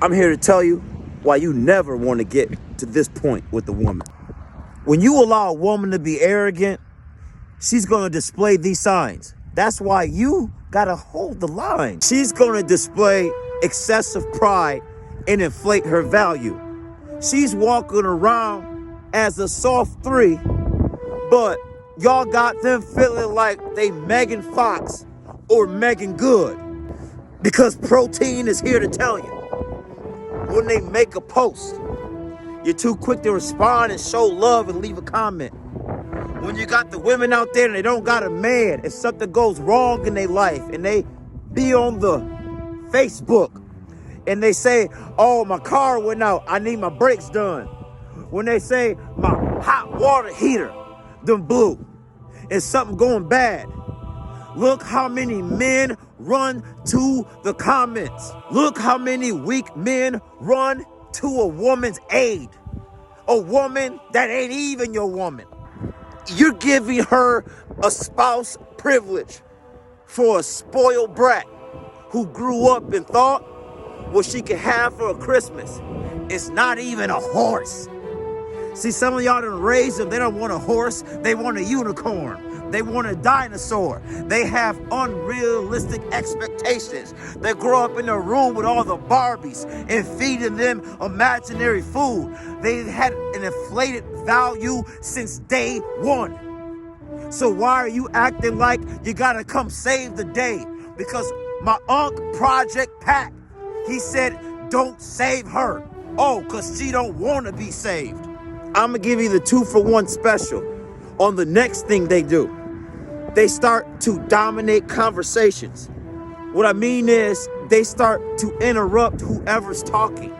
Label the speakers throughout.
Speaker 1: I'm here to tell you why you never want to get to this point with a woman. When you allow a woman to be arrogant, she's going to display these signs. That's why you got to hold the line. She's going to display excessive pride and inflate her value. She's walking around as a soft 3, but y'all got them feeling like they Megan Fox or Megan Good. Because Protein is here to tell you, when they make a post, you're too quick to respond and show love and leave a comment. When you got the women out there and they don't got a man, if something goes wrong in their life and they be on the Facebook and they say, oh, my car went out, I need my brakes done. When they say my hot water heater done blew and something going bad, look how many men run to the comments. Look how many weak men run to a woman's aid. A woman that ain't even your woman. You're giving her a spouse privilege for a spoiled brat who grew up and thought what she could have for a Christmas is not even a horse. See, some of y'all done raised them. They don't want a horse. They want a unicorn. They want a dinosaur. They have unrealistic expectations. They grow up in a room with all the Barbies and feeding them imaginary food. They had an inflated value since day one. So why are you acting like you gotta come save the day? Because my Unc Project Pat, he said, don't save her. Oh, because she don't want to be saved. I'm gonna give you the 2-for-1 special on the next thing they do. They start to dominate conversations. What I mean is they start to interrupt whoever's talking,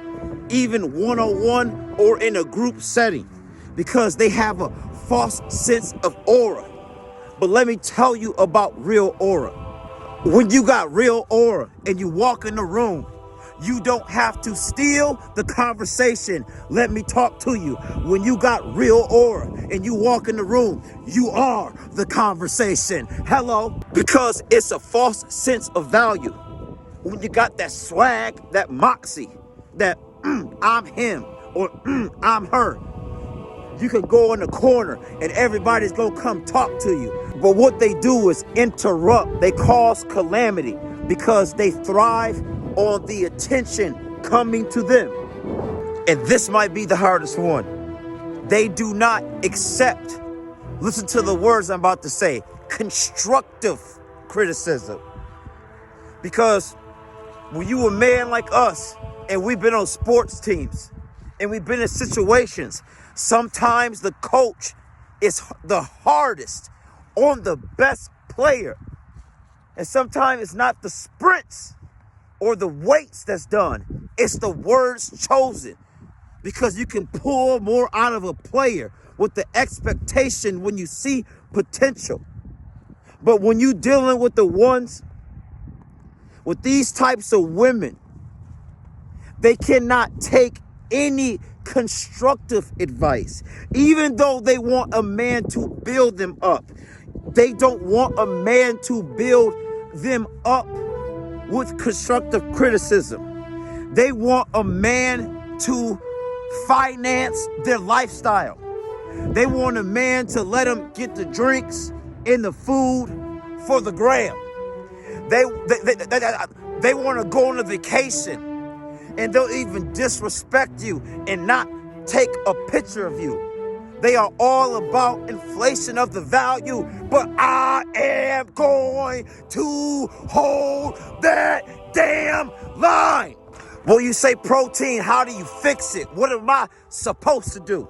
Speaker 1: even one-on-one or in a group setting, because they have a false sense of aura. But let me tell you about real aura. When you got real aura and you walk in the room, you don't have to steal the conversation. Let me talk to you. When you got real aura and you walk in the room, you are the conversation. Hello? Because it's a false sense of value. When you got that swag, that moxie, that I'm him or I'm her, you can go in the corner and everybody's gonna come talk to you. But what they do is interrupt. They cause calamity because they thrive on the attention coming to them. And this might be the hardest one. They do not accept, listen to the words I'm about to say, constructive criticism. Because when you a man like us, and we've been on sports teams, and we've been in situations, sometimes the coach is the hardest on the best player. And sometimes it's not the sprints or the weights that's done. It's the words chosen. Because you can pull more out of a player with the expectation when you see potential. But when you dealing with the ones, with these types of women, they cannot take any constructive advice. Even though they want a man to build them up, they don't want a man to build them up with constructive criticism. They want a man to finance their lifestyle. They want a man to let them get the drinks and the food for the gram. They want to go on a vacation and they'll even disrespect you and not take a picture of you. They are all about inflation of the value, but I am going to hold that damn line. Well, you say, Protein, how do you fix it? What am I supposed to do?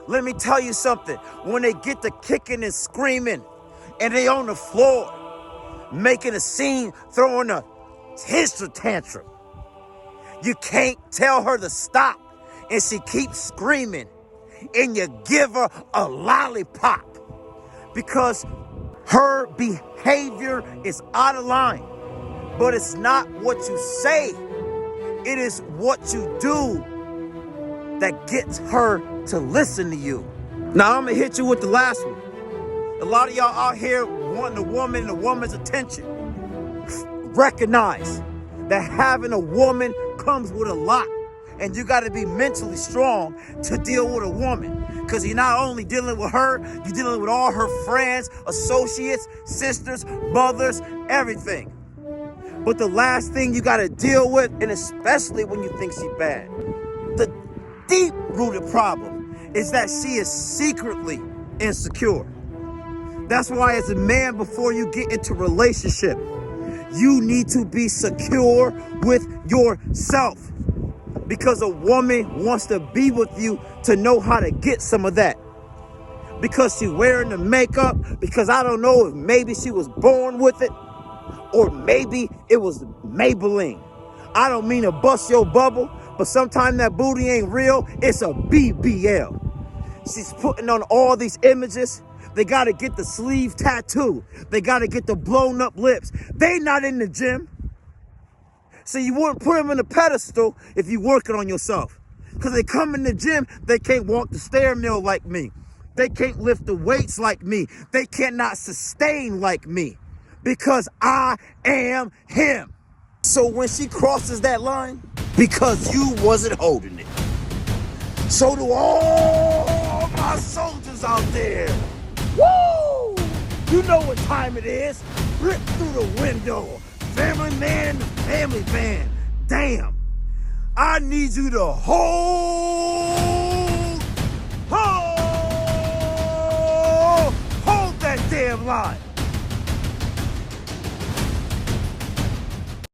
Speaker 1: Let me tell you something. When they get to kicking and screaming and they on the floor, making a scene, throwing a tantrum, you can't tell her to stop and she keeps screaming, and you give her a lollipop because her behavior is out of line. But it's not what you say, it is what you do that gets her to listen to you. Now I'm gonna hit you with the last one. A lot of y'all out here wanting a woman and a woman's attention. Recognize that having a woman comes with a lot. And you gotta be mentally strong to deal with a woman. Because you're not only dealing with her, you're dealing with all her friends, associates, sisters, mothers, everything. But the last thing you gotta deal with, and especially when you think she's bad, the deep-rooted problem is that she is secretly insecure. That's why as a man, before you get into a relationship, you need to be secure with yourself. Because a woman wants to be with you to know how to get some of that. Because she's wearing the makeup, because I don't know if maybe she was born with it, or maybe it was Maybelline. I don't mean to bust your bubble, but sometimes that booty ain't real. It's a BBL. She's putting on all these images. They got to get the sleeve tattoo. They got to get the blown up lips. They not in the gym. So you wouldn't put them in a pedestal if you working on yourself. Because they come in the gym, they can't walk the stair mill like me. They can't lift the weights like me. They cannot sustain like me. Because I am him. So when she crosses that line, because you wasn't holding it. So do all my soldiers out there. Woo! You know what time it is. Rip through the window. Family man to family man. Damn. I need you to hold that damn line.